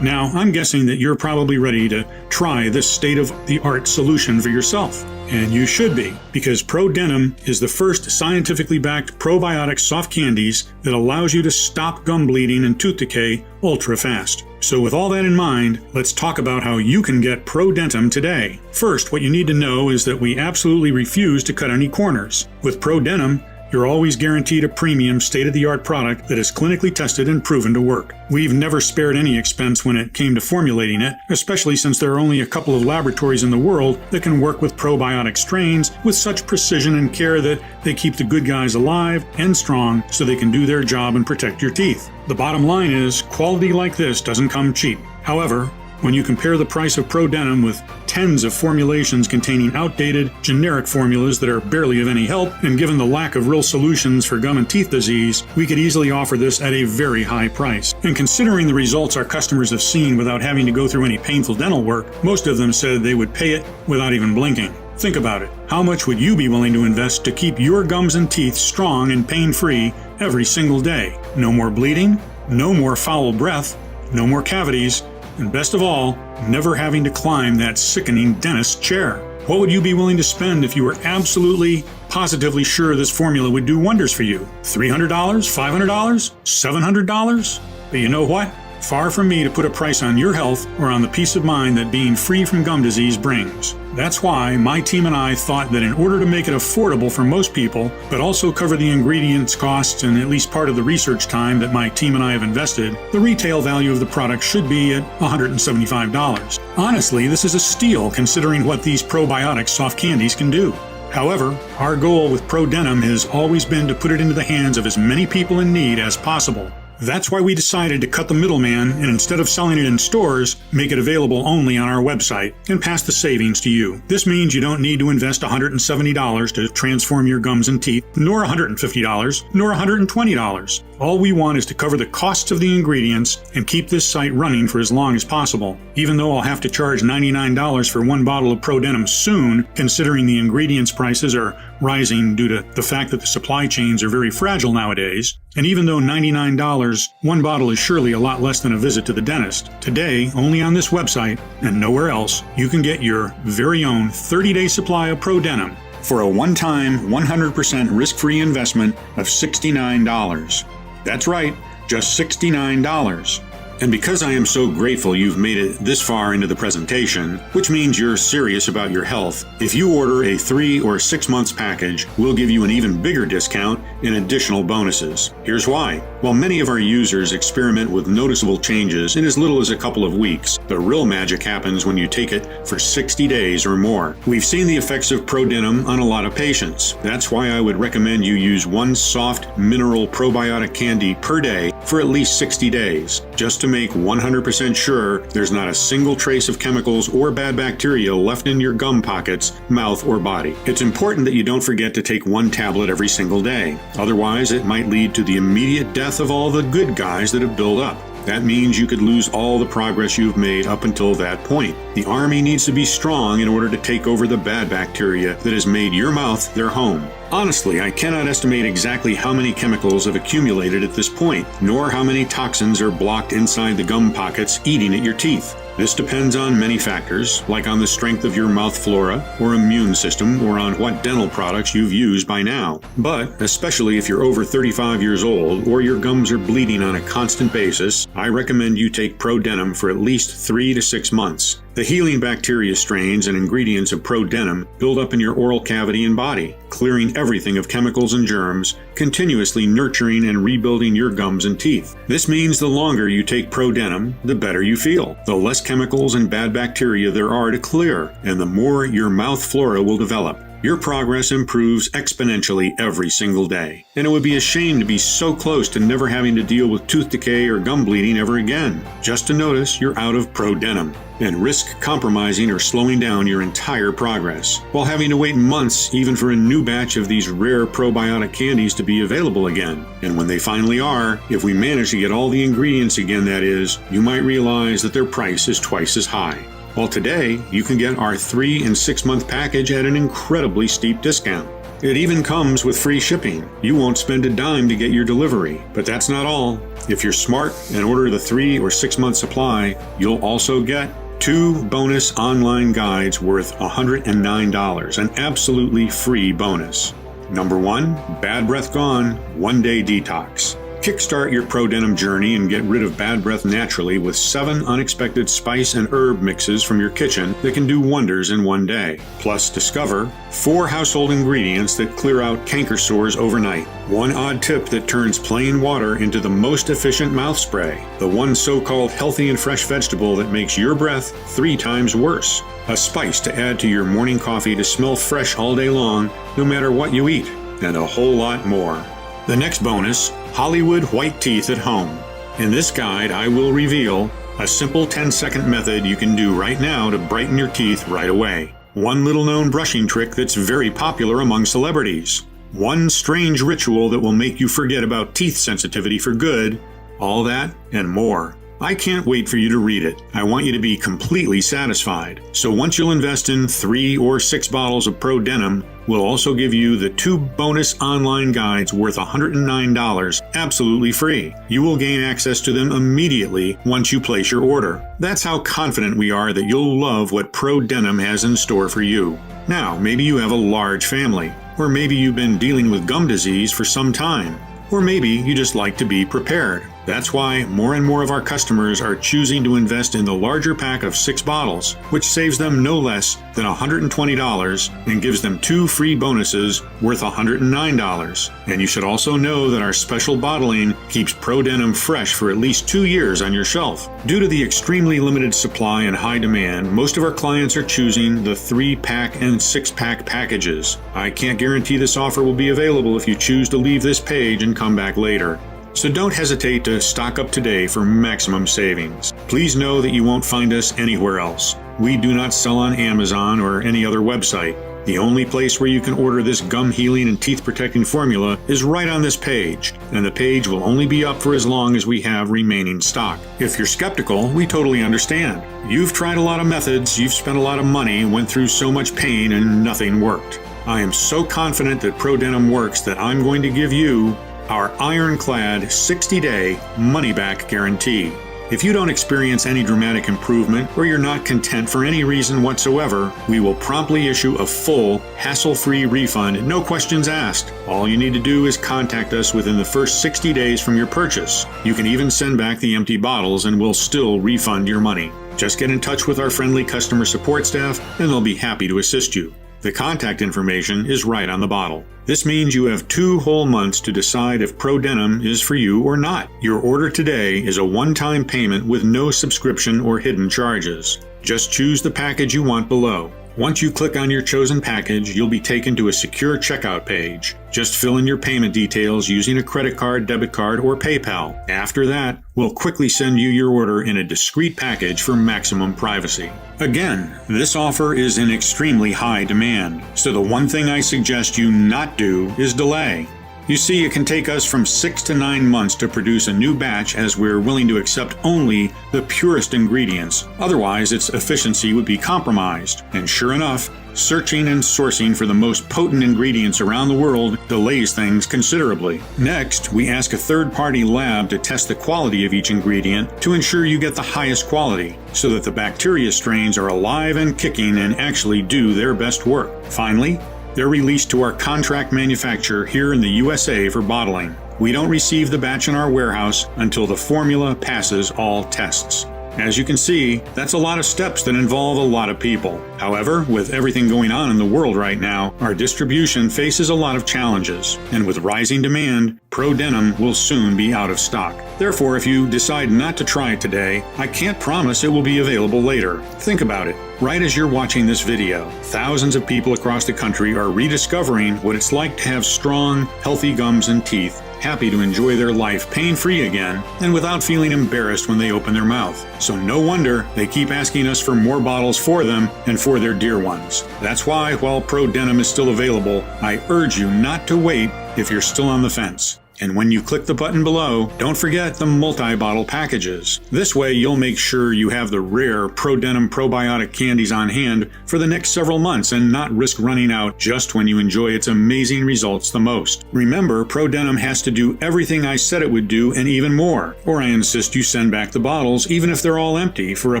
Now, I'm guessing that you're probably ready to try this state-of-the-art solution for yourself. And you should be, because ProDentum is the first scientifically backed probiotic soft candies that allows you to stop gum bleeding and tooth decay ultra fast. So with all that in mind, let's talk about how you can get ProDentum today. First, what you need to know is that we absolutely refuse to cut any corners. With ProDentum, you're always guaranteed a premium, state-of-the-art product that is clinically tested and proven to work. We've never spared any expense when it came to formulating it, especially since there are only a couple of laboratories in the world that can work with probiotic strains with such precision and care that they keep the good guys alive and strong so they can do their job and protect your teeth. The bottom line is, quality like this doesn't come cheap. However, when you compare the price of ProDenim with tens of formulations containing outdated, generic formulas that are barely of any help, and given the lack of real solutions for gum and teeth disease, we could easily offer this at a very high price. And considering the results our customers have seen without having to go through any painful dental work, most of them said they would pay it without even blinking. Think about it. How much would you be willing to invest to keep your gums and teeth strong and pain-free every single day? No more bleeding, no more foul breath, no more cavities, and best of all, never having to climb that sickening dentist chair. What would you be willing to spend if you were absolutely, positively sure this formula would do wonders for you? $300? $500? $700? But you know what? Far from me to put a price on your health or on the peace of mind that being free from gum disease brings. That's why my team and I thought that in order to make it affordable for most people, but also cover the ingredients costs and at least part of the research time that my team and I have invested, the retail value of the product should be at $175. Honestly, this is a steal considering what these probiotic soft candies can do. However, our goal with ProDenim has always been to put it into the hands of as many people in need as possible. That's why we decided to cut the middleman and instead of selling it in stores, make it available only on our website and pass the savings to you. This means you don't need to invest $170 to transform your gums and teeth, nor $150, nor $120. All we want is to cover the costs of the ingredients and keep this site running for as long as possible. Even though I'll have to charge $99 for one bottle of ProDenim soon, considering the ingredients prices are rising due to the fact that the supply chains are very fragile nowadays. And even though $99, one bottle is surely a lot less than a visit to the dentist, today, only on this website and nowhere else, you can get your very own 30-day supply of ProDenim for a one-time, 100% risk-free investment of $69. That's right, just $69. And because I am so grateful you've made it this far into the presentation, which means you're serious about your health, if you order a 3 or 6 months package, we'll give you an even bigger discount and additional bonuses. Here's why. While many of our users experiment with noticeable changes in as little as a couple of weeks, the real magic happens when you take it for 60 days or more. We've seen the effects of ProDenim on a lot of patients. That's why I would recommend you use one soft mineral probiotic candy per day for at least 60 days, just to make 100% sure there's not a single trace of chemicals or bad bacteria left in your gum pockets, mouth, or body. It's important that you don't forget to take one tablet every single day. Otherwise, it might lead to the immediate death of all the good guys that have built up. That means you could lose all the progress you've made up until that point. The army needs to be strong in order to take over the bad bacteria that has made your mouth their home. Honestly, I cannot estimate exactly how many chemicals have accumulated at this point, nor how many toxins are blocked inside the gum pockets eating at your teeth. This depends on many factors, like on the strength of your mouth flora or immune system, or on what dental products you've used by now. But, especially if you're over 35 years old or your gums are bleeding on a constant basis, I recommend you take ProDenim for at least 3 to 6 months. The healing bacteria strains and ingredients of ProDenim build up in your oral cavity and body, clearing everything of chemicals and germs, continuously nurturing and rebuilding your gums and teeth. This means the longer you take ProDenim, the better you feel, the less chemicals and bad bacteria there are to clear, and the more your mouth flora will develop. Your progress improves exponentially every single day, and it would be a shame to be so close to never having to deal with tooth decay or gum bleeding ever again, just to notice you're out of ProDenim, and risk compromising or slowing down your entire progress, while having to wait months even for a new batch of these rare probiotic candies to be available again. And when they finally are, if we manage to get all the ingredients again, that is, you might realize that their price is twice as high. Well, today, you can get our 3 and 6 month package at an incredibly steep discount. It even comes with free shipping. You won't spend a dime to get your delivery. But that's not all. If you're smart and order the 3 or 6 month supply, you'll also get 2 bonus online guides worth $109, an absolutely free bonus. Number 1, Bad Breath Gone, 1-day detox. Kickstart your ProDenim journey and get rid of bad breath naturally with 7 unexpected spice and herb mixes from your kitchen that can do wonders in one day. Plus, discover 4 household ingredients that clear out canker sores overnight. 1 odd tip that turns plain water into the most efficient mouth spray. The 1 so-called healthy and fresh vegetable that makes your breath 3 times worse. A spice to add to your morning coffee to smell fresh all day long, no matter what you eat. And a whole lot more. The next bonus, Hollywood White Teeth at Home. In this guide, I will reveal a simple 10-second method you can do right now to brighten your teeth right away. 1 little-known brushing trick that's very popular among celebrities. 1 strange ritual that will make you forget about teeth sensitivity for good. All that and more. I can't wait for you to read it. I want you to be completely satisfied. So once you'll invest in 3 or 6 bottles of ProDenim, we'll also give you the 2 bonus online guides worth $109 absolutely free. You will gain access to them immediately once you place your order. That's how confident we are that you'll love what ProDenim has in store for you. Now, maybe you have a large family, or maybe you've been dealing with gum disease for some time, or maybe you just like to be prepared. That's why more and more of our customers are choosing to invest in the larger pack of 6 bottles, which saves them no less than $120 and gives them 2 free bonuses worth $109. And you should also know that our special bottling keeps ProDenim fresh for at least 2 years on your shelf. Due to the extremely limited supply and high demand, most of our clients are choosing the 3-pack and 6-pack packages. I can't guarantee this offer will be available if you choose to leave this page and come back later. So don't hesitate to stock up today for maximum savings. Please know that you won't find us anywhere else. We do not sell on Amazon or any other website. The only place where you can order this gum healing and teeth protecting formula is right on this page, and the page will only be up for as long as we have remaining stock. If you're skeptical, we totally understand. You've tried a lot of methods, you've spent a lot of money, went through so much pain, and nothing worked. I am so confident that ProDenim works that I'm going to give you our ironclad 60-day money-back guarantee. If you don't experience any dramatic improvement or you're not content for any reason whatsoever, we will promptly issue a full, hassle-free refund, no questions asked. All you need to do is contact us within the first 60 days from your purchase. You can even send back the empty bottles and we'll still refund your money. Just get in touch with our friendly customer support staff and they'll be happy to assist you. The contact information is right on the bottle. This means you have 2 whole months to decide if ProDenim is for you or not. Your order today is a one-time payment with no subscription or hidden charges. Just choose the package you want below. Once you click on your chosen package, you'll be taken to a secure checkout page. Just fill in your payment details using a credit card, debit card, or PayPal. After that, we'll quickly send you your order in a discreet package for maximum privacy. Again, this offer is in extremely high demand, so the one thing I suggest you not do is delay. You see, it can take us from 6 to 9 months to produce a new batch as we're willing to accept only the purest ingredients. Otherwise, its efficiency would be compromised. And sure enough, searching and sourcing for the most potent ingredients around the world delays things considerably. Next, we ask a third-party lab to test the quality of each ingredient to ensure you get the highest quality, so that the bacteria strains are alive and kicking and actually do their best work. Finally, they're released to our contract manufacturer here in the USA for bottling. We don't receive the batch in our warehouse until the formula passes all tests. As you can see, that's a lot of steps that involve a lot of people. However, with everything going on in the world right now, our distribution faces a lot of challenges, and with rising demand, ProDenim will soon be out of stock. Therefore, if you decide not to try it today, I can't promise it will be available later. Think about it. Right as you're watching this video, thousands of people across the country are rediscovering what it's like to have strong, healthy gums and teeth, happy to enjoy their life pain-free again, and without feeling embarrassed when they open their mouth. So no wonder they keep asking us for more bottles for them and for their dear ones. That's why, while ProDenim is still available, I urge you not to wait if you're still on the fence. And when you click the button below, don't forget the multi-bottle packages. This way you'll make sure you have the rare ProDenim probiotic candies on hand for the next several months and not risk running out just when you enjoy its amazing results the most. Remember, ProDenim has to do everything I said it would do and even more, or I insist you send back the bottles even if they're all empty for a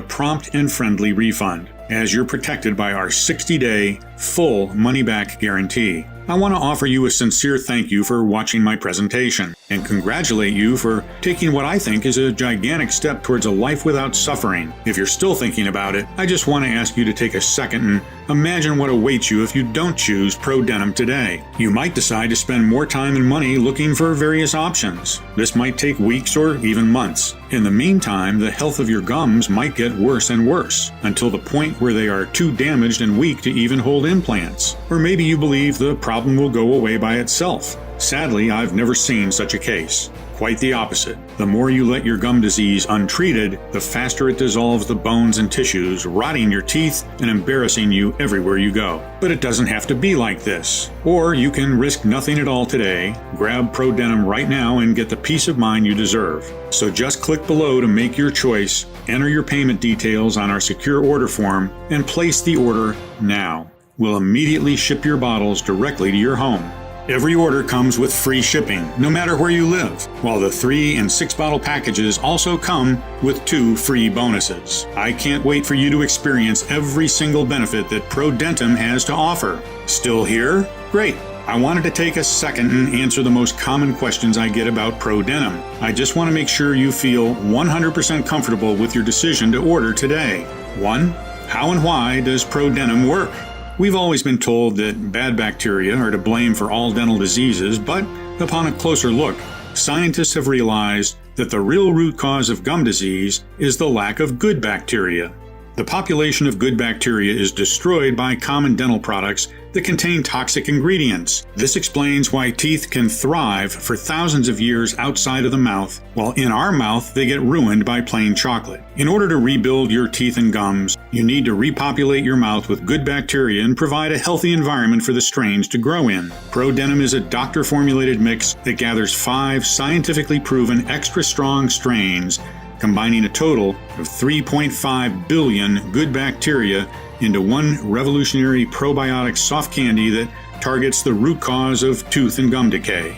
prompt and friendly refund, as you're protected by our 60-day full money-back guarantee. I want to offer you a sincere thank you for watching my presentation. and congratulate you for taking what I think is a gigantic step towards a life without suffering. If you're still thinking about it, I just want to ask you to take a second and imagine what awaits you if you don't choose ProDenim today. You might decide to spend more time and money looking for various options. This might take weeks or even months. In the meantime, the health of your gums might get worse and worse, until the point where they are too damaged and weak to even hold implants. Or maybe you believe the problem will go away by itself. Sadly, I've never seen such a case. Quite the opposite. The more you let your gum disease untreated, the faster it dissolves the bones and tissues, rotting your teeth and embarrassing you everywhere you go. But it doesn't have to be like this. Or you can risk nothing at all today, grab ProDenim right now and get the peace of mind you deserve. So just click below to make your choice, enter your payment details on our secure order form, and place the order now. We'll immediately ship your bottles directly to your home. Every order comes with free shipping, no matter where you live, while the 3 and 6 bottle packages also come with 2 free bonuses. I can't wait for you to experience every single benefit that ProDentim has to offer. Still here? Great. I wanted to take a second and answer the most common questions I get about ProDenim. I just want to make sure you feel 100% comfortable with your decision to order today. 1. How and why does ProDenim work? We've always been told that bad bacteria are to blame for all dental diseases, but upon a closer look, scientists have realized that the real root cause of gum disease is the lack of good bacteria. The population of good bacteria is destroyed by common dental products that contain toxic ingredients. This explains why teeth can thrive for thousands of years outside of the mouth, while in our mouth they get ruined by plain chocolate. In order to rebuild your teeth and gums, you need to repopulate your mouth with good bacteria and provide a healthy environment for the strains to grow in. ProDenim is a doctor-formulated mix that gathers 5 scientifically proven extra strong strains, combining a total of 3.5 billion good bacteria into one revolutionary probiotic soft candy that targets the root cause of tooth and gum decay.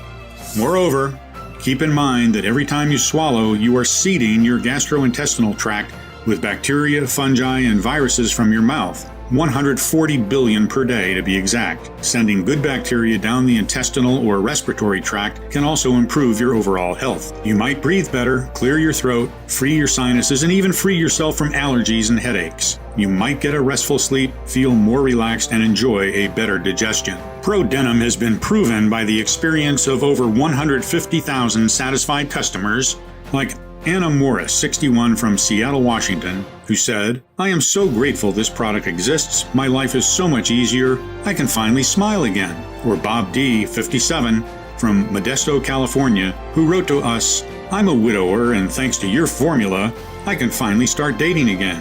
Moreover, keep in mind that every time you swallow, you are seeding your gastrointestinal tract with bacteria, fungi, and viruses from your mouth. 140 billion per day to be exact. Sending good bacteria down the intestinal or respiratory tract can also improve your overall health. You might breathe better, clear your throat, free your sinuses, and even free yourself from allergies and headaches. You might get a restful sleep, feel more relaxed, and enjoy a better digestion. ProDenim has been proven by the experience of over 150,000 satisfied customers, like Anna Morris, 61, from Seattle, Washington, who said, "I am so grateful this product exists. My life is so much easier. I can finally smile again." Or Bob D., 57, from Modesto, California, who wrote to us, "I'm a widower, and thanks to your formula, I can finally start dating again.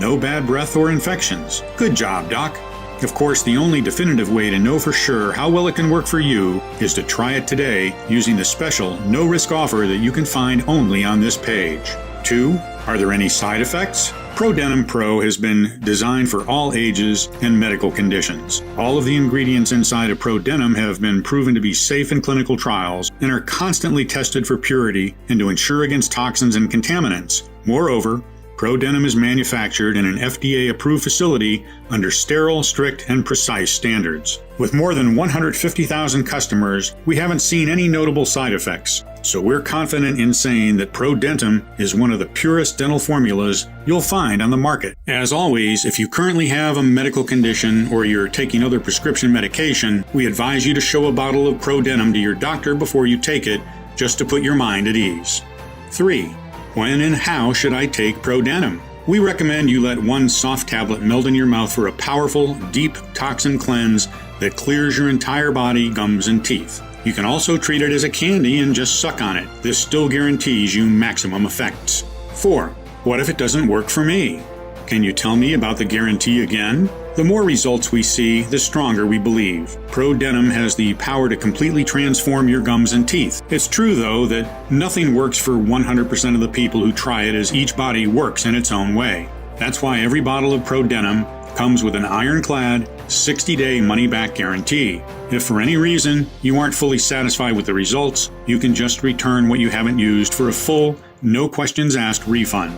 No bad breath or infections. Good job, Doc." Of course, the only definitive way to know for sure how well it can work for you is to try it today using the special no-risk offer that you can find only on this page. 2. Are there any side effects? ProDenim Pro has been designed for all ages and medical conditions. All of the ingredients inside of ProDenim have been proven to be safe in clinical trials and are constantly tested for purity and to ensure against toxins and contaminants. Moreover, ProDenim is manufactured in an FDA-approved facility under sterile, strict, and precise standards. With more than 150,000 customers, we haven't seen any notable side effects, so we're confident in saying that ProDentim is one of the purest dental formulas you'll find on the market. As always, if you currently have a medical condition or you're taking other prescription medication, we advise you to show a bottle of ProDenim to your doctor before you take it, just to put your mind at ease. 3. When and how should I take ProDenim? We recommend you let one soft tablet melt in your mouth for a powerful, deep toxin cleanse that clears your entire body, gums, and teeth. You can also treat it as a candy and just suck on it. This still guarantees you maximum effects. 4. What if it doesn't work for me? Can you tell me about the guarantee again? The more results we see, the stronger we believe. ProDenim has the power to completely transform your gums and teeth. It's true, though, that nothing works for 100% of the people who try it, as each body works in its own way. That's why every bottle of ProDenim comes with an ironclad 60-day money-back guarantee. If for any reason you aren't fully satisfied with the results, you can just return what you haven't used for a full, no questions asked refund.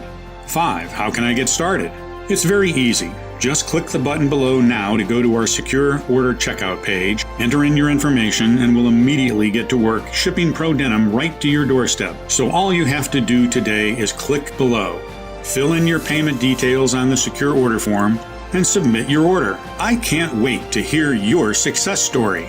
5. How can I get started? It's very easy. Just click the button below now to go to our secure order checkout page, enter in your information, and we'll immediately get to work shipping Pro Denim right to your doorstep. So all you have to do today is click below, fill in your payment details on the secure order form, and submit your order. I can't wait to hear your success story.